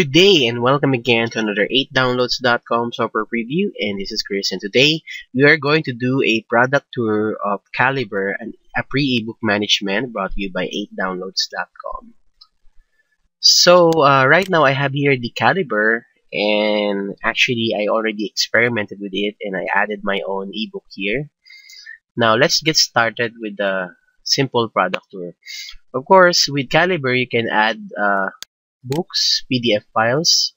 Good day and welcome again to another 8downloads.com software preview, and this is Chris, and today we are going to do a product tour of Calibre, a pre-ebook management brought to you by 8downloads.com. So right now I have here the Calibre, and actually I already experimented with it and I added my own ebook here. Now let's get started with the simple product tour. Of course, with Calibre you can add books, PDF files.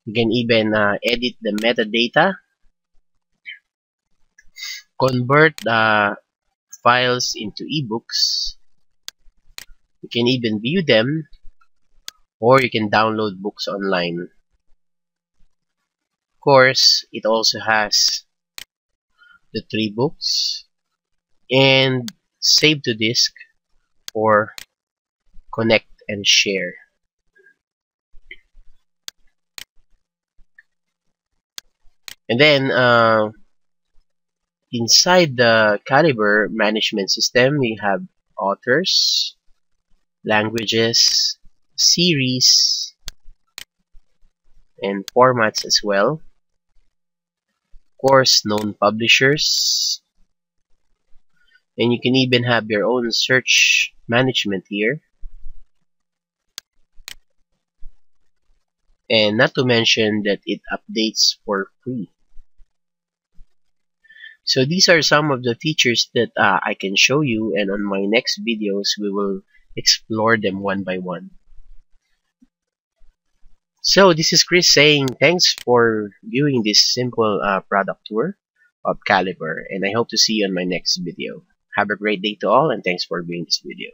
You can even edit the metadata, convert files into ebooks. You can even view them, or you can download books online. Of course, it also has the 3 books and save to disk or connect and share. And then inside the Calibre management system, we have authors, languages, series, and formats as well. Of course, known publishers. And you can even have your own search management here. And not to mention that it updates for free. So these are some of the features that I can show you, and on my next videos we will explore them one by one. So this is Chris saying thanks for viewing this simple product tour of Calibre, and I hope to see you on my next video. Have a great day to all, and thanks for viewing this video.